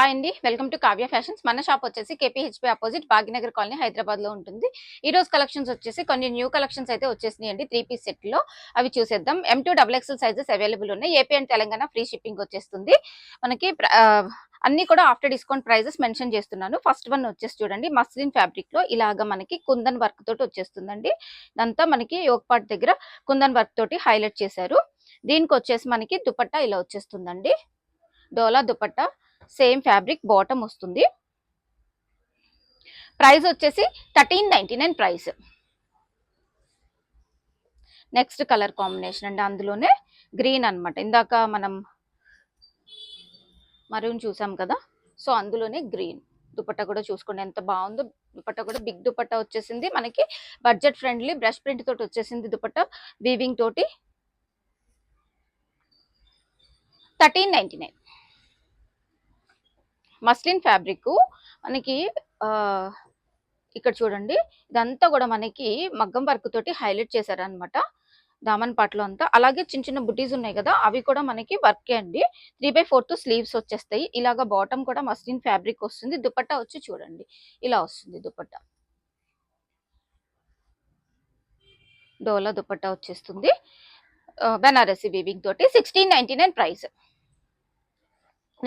Hi అండి, welcome to Kavya fashions. మన shop వచ్చేసి KPHP opposite Bhagyanagar colony Hyderabad లో ఉంటుంది. ఈ రోజు కలెక్షన్స్ వచ్చేసి కొన్ని న్యూ కలెక్షన్స్ అయితే వచ్చేసినాయి అండి. 3 పీస్ సెట్ లో అవి చూసేద్దాం. M2 XXL సైజెస్ అవైలబుల్ ఉన్నాయి. AP and Telangana free shipping వచ్చేస్తుంది మనకి. అన్ని కూడా ఆఫ్టర్ డిస్కౌంట్ ప్రైజెస్ మెన్షన్ చేస్తున్నాను. ఫస్ట్ వన్ వచ్చేసి చూడండి, మస్లిన్ ఫ్యాబ్రిక్ లో ఇలాగా మనకి కుందన్ వర్క్ తోటి వచ్చేస్తుందండి. ఇదంతా మనకి యోక్ పార్ట్ దగ్గర కుందన్ వర్క్ తోటి హైలైట్ చేశారు. దీనికి వచ్చేసి మనకి దుపట్టా ఇలా వచ్చేస్తుందండి. డోలా దుపట్టా, సేమ్ ఫ్యాబ్రిక్, బాటమ్ వస్తుంది. ప్రైస్ వచ్చేసి 1399 ప్రైస్. నెక్స్ట్ కలర్ కాంబినేషన్ అండి, అందులోనే గ్రీన్ అన్నమాట. ఇందాక మనం మరూన్ చూసాం కదా, సో అందులోనే గ్రీన్. దుపట్టా కూడా చూసుకోండి ఎంత బాగుందో. దుపట్టా కూడా బిగ్ దుపట్టా వచ్చేసింది మనకి. బడ్జెట్ ఫ్రెండ్లీ బ్రష్ ప్రింట్ తోటి వచ్చేసింది దుపట్టా, వీవింగ్ తోటి. 1399. మస్లిన్ ఫ్యాబ్రిక్ మనకి ఇక్కడ చూడంండి, ఇదంతా కూడా మనకి మగ్గం వర్క్ తోటి హైలైట్ చేశారనమాట దామన్ పాటలో అంతా. అలాగే చిన్న చిన్న బుటీస్ ఉన్నాయి కదా, అవి కూడా మనకి వర్కే అండి. 3/4 స్లీవ్స్ వచ్చేస్తాయి. ఇలాగా బాటమ్ కూడా మస్లిన్ ఫ్యాబ్రిక్ వస్తుంది. దుపట్టా వచ్చి చూడండి ఇలా వస్తుంది. దుపట్టా డోలా దుపట్టా వచ్చేస్తుంది. బెనారసి వీవింగ్ తోటి 1699 ప్రైస్.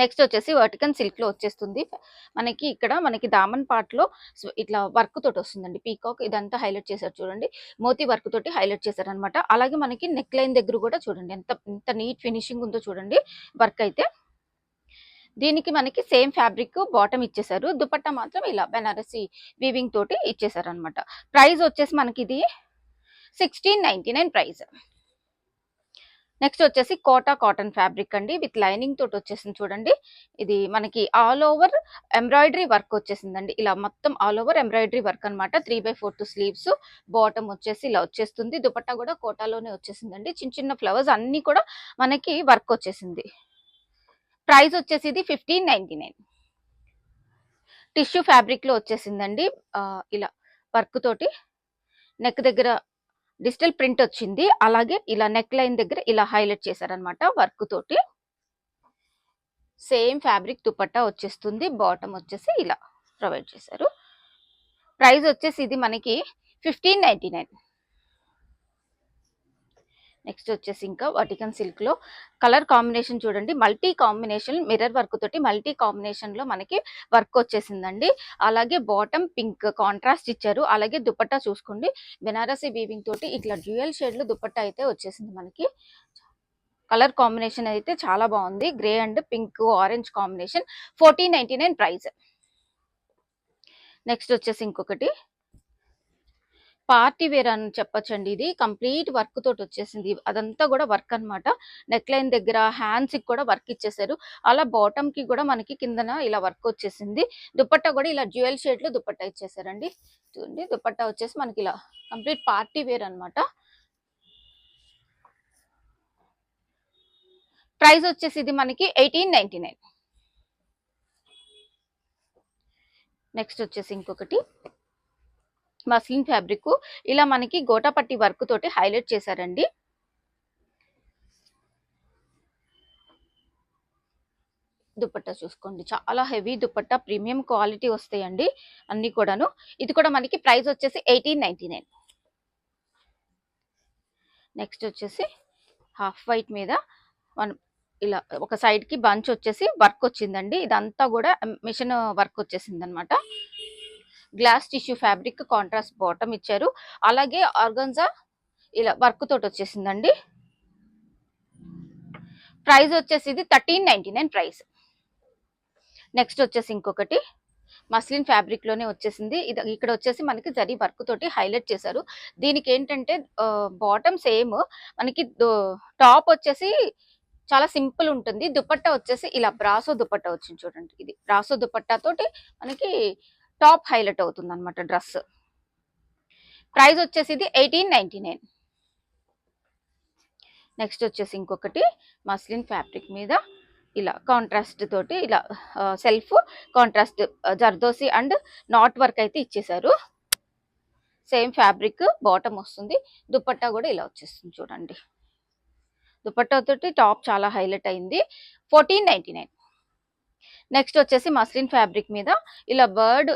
నెక్స్ట్ వచ్చేసి వర్టికన్ సిల్క్ లో వచ్చేస్తుంది మనకి. ఇక్కడ మనకి దామన్ పార్ట్ లో ఇట్లా వర్క్ తోటి వస్తుందండి. పీకాక్ ఇదంతా హైలైట్ చేశారు చూడండి, మోతీ వర్క్ తోటి హైలైట్ చేశారు అనమాట. అలాగే మనకి నెక్ లైన్ దగ్గర కూడా చూడండి ఎంత నీట్ ఫినిషింగ్ ఉందో చూడండి వర్క్ అయితే. దీనికి మనకి సేమ్ ఫ్యాబ్రిక్ బాటమ్ ఇచ్చేసారు. దుపట్టా మాత్రం ఇలా బెనారసి వీవింగ్ తోటి ఇచ్చేసారు అనమాట. ప్రైస్ వచ్చేసి మనకి ఇది 1699 ప్రైస్. నెక్స్ట్ వచ్చేసి కోటా కాటన్ ఫ్యాబ్రిక్ అండి, విత్ లైనింగ్ తోటి వచ్చేసింది చూడండి. ఇది మనకి ఆల్ ఓవర్ ఎంబ్రాయిడరీ వర్క్ వచ్చేసిందండి. ఇలా మొత్తం ఆల్ ఓవర్ ఎంబ్రాయిడరీ వర్క్ అనమాట. 3/4 స్లీవ్స్, బాటమ్ వచ్చేసి ఇలా వచ్చేస్తుంది. దుపట్టా కూడా కోటాలోనే వచ్చేసిందండి. చిన్న చిన్న ఫ్లవర్స్ అన్ని కూడా మనకి వర్క్ వచ్చేసింది. ప్రైస్ వచ్చేసి ఇది 1599. టిష్యూ ఫ్యాబ్రిక్ లో వచ్చేసిందండి. ఇలా వర్క్ తోటి నెక్ దగ్గర డిజిటల్ ప్రింట్ వచ్చింది. అలాగే ఇలా నెక్ లైన్ దగ్గర ఇలా హైలైట్ చేశారనమాట వర్క్ తోటి. సేమ్ ఫ్యాబ్రిక్ దుపట్టా వచ్చేస్తుంది. బాటమ్ వచ్చేసి ఇలా ప్రొవైడ్ చేశారు. ప్రైస్ వచ్చేసి ఇది మనకి 1599. నెక్స్ట్ వచ్చేసి ఇంకా వర్టికన్ సిల్క్ లో కలర్ కాంబినేషన్ చూడండి, మల్టీ కాంబినేషన్ మిర్రర్ వర్క్ తోటి మల్టీ కాంబినేషన్ లో మనకి వర్క్ వచ్చేసిందండి. అలాగే బాటమ్ పింక్ కాంట్రాస్ట్ ఇచ్చారు. అలాగే దుపట్టా చూసుకోండి, బెనారసి వీవింగ్ తోటి ఇట్లా డ్యూయల్ షేడ్ లో దుపట్టా అయితే వచ్చేసింది మనకి. కలర్ కాంబినేషన్ అయితే చాలా బాగుంది, grey and pink orange combination. 1499 price. Next వచ్చేసి ఇంకొకటి పార్టీ వేర్ అని చెప్పొచ్చండి. ఇది కంప్లీట్ వర్క్ తోటి వచ్చేసింది. అదంతా కూడా వర్క్ అనమాట. నెక్ లైన్ దగ్గర హ్యాండ్స్ కి కూడా వర్క్ ఇచ్చేసారు. అలా బాటమ్ కి కూడా మనకి కిందన ఇలా వర్క్ వచ్చేసింది. దుపట్టా కూడా ఇలా డ్యూయల్ షేడ్ లో దుపట్టా ఇచ్చేసారండి. చూడండి దుపట్టా వచ్చేసి మనకి ఇలా కంప్లీట్ పార్టీ వేర్ అనమాట. ప్రైస్ వచ్చేసి ఇది మనకి 1899. నెక్స్ట్ వచ్చేసి ఇంకొకటి మస్లిన్ ఫ్యాబ్రిక్ ఇలా మనకి గోటాపట్టి వర్క్ తోటి హైలైట్ చేశారండి. దుపట్టా చూసుకోండి, చాలా హెవీ దుపట్టా, ప్రీమియం క్వాలిటీ వస్తాయండి అన్ని కూడాను. ఇది కూడా మనకి ప్రైస్ వచ్చేసి 1899. నెక్స్ట్ వచ్చేసి హాఫ్ వైట్ మీద మనం ఇలా ఒక సైడ్ కి బంచ్ వచ్చేసి వర్క్ వచ్చిందండి. ఇదంతా కూడా మిషన్ వర్క్ వచ్చేసింది అనమాట. Glass tissue fabric contrast bottom ఇచ్చారు. అలాగే ఆర్గన్జా ఇలా వర్క్ తోటి వచ్చేసిందండి. ప్రైస్ వచ్చేసి ఇది 1399 ప్రైస్. నెక్స్ట్ వచ్చేసి ఇంకొకటి మస్లిన్ ఫ్యాబ్రిక్ లోనే వచ్చేసింది. ఇది ఇక్కడ వచ్చేసి మనకి జరీ వర్క్ తోటి హైలైట్ చేశారు. దీనికి ఏంటంటే బాటమ్ సేమ్ మనకి, టాప్ వచ్చేసి చాలా సింపుల్ ఉంటుంది. దుపట్టా వచ్చేసి ఇలా బ్రాసో దుపట్టా వచ్చింది చూడండి. ఇది బ్రాసో దుపట్టా తోటి మనకి టాప్ హైలైట్ అవుతుంది అనమాట డ్రెస్. ప్రైస్ వచ్చేసి ఇది 1899. నెక్స్ట్ వచ్చేసి ఇంకొకటి మస్లిన్ ఫ్యాబ్రిక్ మీద ఇలా కాంట్రాస్ట్ తోటి ఇలా self contrast zardozi and not work అయితే ఇచ్చేసారు. సేమ్ ఫ్యాబ్రిక్ బాటమ్ వస్తుంది. దుపట్టా కూడా ఇలా వచ్చేస్తుంది చూడండి. దుపట్టా తోటి టాప్ చాలా హైలైట్ అయింది. 1499. నెక్స్ట్ వచ్చేసి మస్లిన్ ఫ్యాబ్రిక్ మీద ఇలా బర్డ్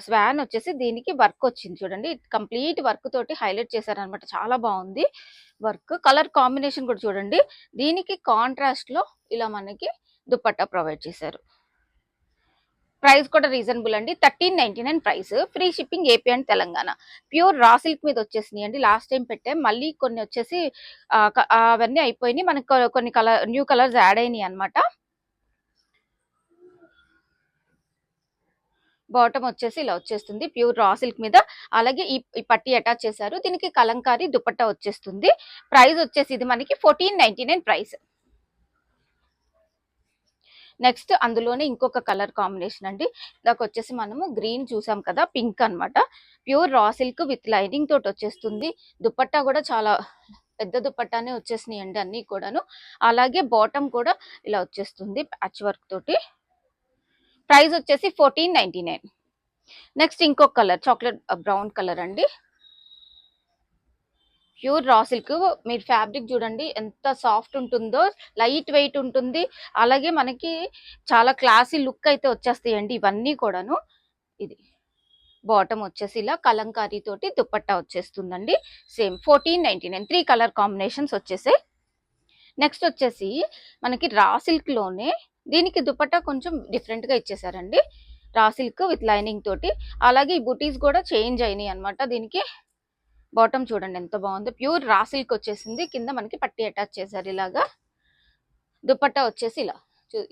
స్వాన్ వచ్చేసి దీనికి వర్క్ వచ్చింది చూడండి. కంప్లీట్ వర్క్ తోటి హైలైట్ చేశారనమాట. చాలా బాగుంది వర్క్. కలర్ కాంబినేషన్ కూడా చూడండి. దీనికి కాంట్రాస్ట్ లో ఇలా మనకి దుపట్టా ప్రొవైడ్ చేశారు. ప్రైస్ కూడా రీజనబుల్ అండి. 1399 price. Free shipping AP and Telangana. Pure raw silk మీద వచ్చేసినాయి అండి. లాస్ట్ టైం పెట్టాం, మళ్ళీ కొన్ని వచ్చేసి అవన్నీ అయిపోయినాయి. మనకి కొన్ని న్యూ కలర్స్ యాడ్ అయినాయి అనమాట. బాటమ్ వచ్చేసి ఇలా వచ్చేస్తుంది ప్యూర్ రా సిల్క్ మీద. అలాగే ఈ పట్టి అటాచ్ చేశారు. దీనికి కలంకారీ దుపట్టా వచ్చేస్తుంది. ప్రైస్ వచ్చేసి ఇది మనకి 1499 ప్రైస్. నెక్స్ట్ అందులోనే ఇంకొక కలర్ కాంబినేషన్ అండి. దాకా వచ్చేసి మనము గ్రీన్ చూసాం కదా, పింక్ అనమాట. Pure raw silk with lining తోటి వచ్చేస్తుంది. దుపట్టా కూడా చాలా పెద్ద దుపట్టానే వచ్చేసినాయి అండి అన్ని కూడాను. అలాగే బాటమ్ కూడా ఇలా వచ్చేస్తుంది ప్యాచ్ వర్క్ తోటి. ప్రైస్ వచ్చేసి 1499. నెక్స్ట్ ఇంకొక కలర్ చాక్లెట్ బ్రౌన్ కలర్ అండి. Pure raw silk. మీరు ఫ్యాబ్రిక్ చూడండి ఎంత సాఫ్ట్ ఉంటుందో, లైట్ వెయిట్ ఉంటుంది. అలాగే మనకి చాలా క్లాసీ లుక్ అయితే వచ్చేస్తాయండి ఇవన్నీ కూడాను. ఇది బాటమ్ వచ్చేసి ఇలా కలంకారీ తోటి దుపట్టా వచ్చేస్తుందండి. సేమ్ 1499. 3 కలర్ కాంబినేషన్స్ వచ్చేసాయి. నెక్స్ట్ వచ్చేసి మనకి రా సిల్క్ లోనే దీనికి దుపట్టా కొంచెం డిఫరెంట్ గా ఇచ్చేసారండి. రా సిల్క్ విత్ లైనింగ్ తోటి. అలాగే ఈ బుటీస్ కూడా చేంజ్ అయినాయి అనమాట. దీనికి బాటమ్ చూడండి ఎంత బాగుందో. ప్యూర్ రా సిల్క్ వచ్చేసింది. కింద మనకి పట్టి అటాచ్ చేశారు ఇలాగా. దుపట్టా వచ్చేసి ఇలా.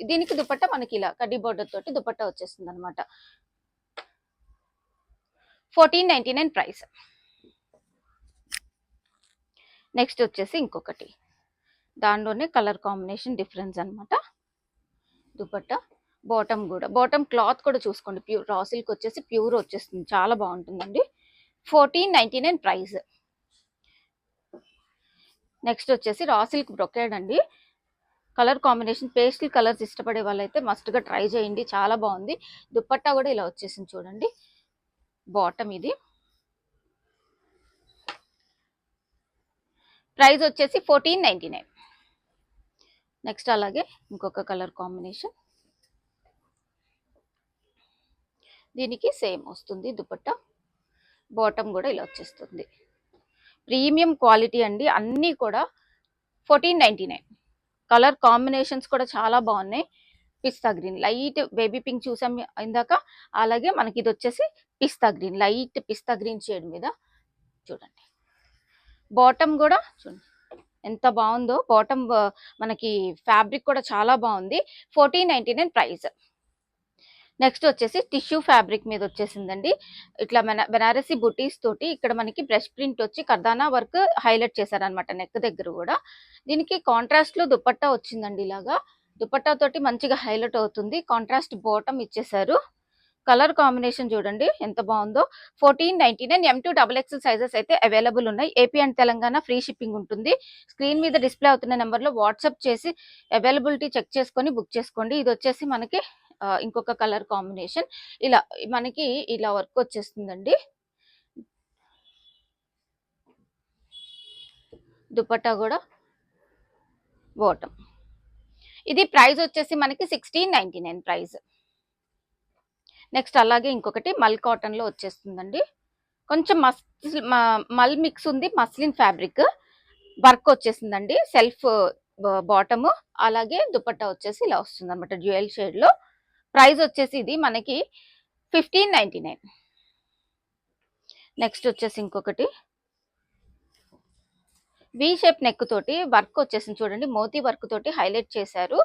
దీనికి దుపట్టా మనకి ఇలా కడ్డీ బోర్డర్ తోటి దుపట్టా వచ్చేస్తుంది అనమాట. 1499 ప్రైస్. నెక్స్ట్ వచ్చేసి ఇంకొకటి, దానిలోనే కలర్ కాంబినేషన్ డిఫరెన్స్ అనమాట. దుపట్టా బాటమ్ కూడా, బాటమ్ క్లాత్ కూడా చూసుకోండి. ప్యూర్ రా సిల్క్ వచ్చేసి ప్యూర్ వచ్చేస్తుంది. చాలా బాగుంటుందండి. 1499 ప్రైస్. నెక్స్ట్ వచ్చేసి రా సిల్క్ బ్రొకేడ్ అండి. కలర్ కాంబినేషన్ పేస్టల్ కలర్స్ ఇష్టపడే వాళ్ళైతే మస్ట్ గా ట్రై చేయండి. చాలా బాగుంది. దుపట్టా కూడా ఇలా వచ్చేసింది చూడండి. బాటమ్ ఇది. ప్రైస్ వచ్చేసి 1499. నెక్స్ట్ అలాగే ఇంకొక కలర్ కాంబినేషన్. దీనికి సేమ్ వస్తుంది దుపట్టా. బాటమ్ కూడా ఇలా వచ్చేస్తుంది. ప్రీమియం క్వాలిటీ అండి అన్నీ కూడా. 1499. కలర్ కాంబినేషన్స్ కూడా చాలా బాగున్నాయి. పిస్తా గ్రీన్, లైట్ బేబీ పింక్ చూసాం ఇందాక. అలాగే మనకి ఇది వచ్చేసి పిస్తా గ్రీన్, లైట్ పిస్తా గ్రీన్ షేడ్ మీద చూడండి. బాటమ్ కూడా చూడండి ఎంత బాగుందో. బాటమ్ మనకి ఫ్యాబ్రిక్ కూడా చాలా బాగుంది. 1499 ప్రైస్. నెక్స్ట్ వచ్చేసి టిష్యూ ఫ్యాబ్రిక్ మీద వచ్చేసిందండి. ఇట్లా బెనారసీ బుటీస్ తోటి ఇక్కడ మనకి బ్రష్ ప్రింట్ వచ్చి కర్దానా వర్క్ హైలైట్ చేశారనమాట నెక్ దగ్గర కూడా. దీనికి కాంట్రాస్ట్ లో దుపట్టా వచ్చిందండి ఇలాగా. దుపట్టా తోటి మంచిగా హైలైట్ అవుతుంది. కాంట్రాస్ట్ బాటమ్ ఇచ్చేసారు. కలర్ కాంబినేషన్ చూడండి ఎంత బాగుందో. 1499. M2XXL సైజెస్ అయితే అవైలబుల్ ఉన్నాయి. AP and Telangana free shipping ఉంటుంది. స్క్రీన్ మీద డిస్ప్లే అవుతున్న నెంబర్లో వాట్సాప్ చేసి అవైలబిలిటీ చెక్ చేసుకొని బుక్ చేసుకోండి. ఇది వచ్చేసి మనకి ఇంకొక కలర్ కాంబినేషన్. ఇలా మనకి ఇలా వర్క్ వచ్చేస్తుందండి. దుపట్టా కూడా బాటమ్. ఇది ప్రైస్ వచ్చేసి మనకి 1699 ప్రైస్. నెక్స్ట్ అలాగే ఇంకొకటి మల్ కాటన్ లో వచ్చేస్తుందండి. కొంచెం మల్ మిక్స్ ఉంది. మస్లిన్ ఫ్యాబ్రిక్ వర్క్ వచ్చేసిందండి. సెల్ఫ్ బాటమ్ అలాగే దుపట్టా వచ్చేసి ఇలా వస్తుంది అనమాట డ్యూయల్ షేడ్ లో. ప్రైస్ వచ్చేసి ఇది మనకి 1599. నెక్స్ట్ వచ్చేసి ఇంకొకటి వి షేప్ నెక్ తోటి వర్క్ వచ్చేసింది చూడండి. మోతీ వర్క్ తోటి హైలైట్ చేశారు.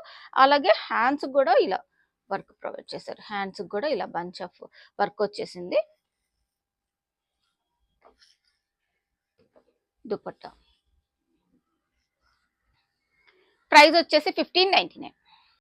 అలాగే హ్యాండ్స్ కూడా ఇలా వర్క్ ప్రొవైడ్ చేశారు. హ్యాండ్స్ కూడా ఇలా బంచ్ ఆఫ్ వర్క్ వచ్చేసింది. దుపట్టా ప్రైస్ వచ్చేసి 1599.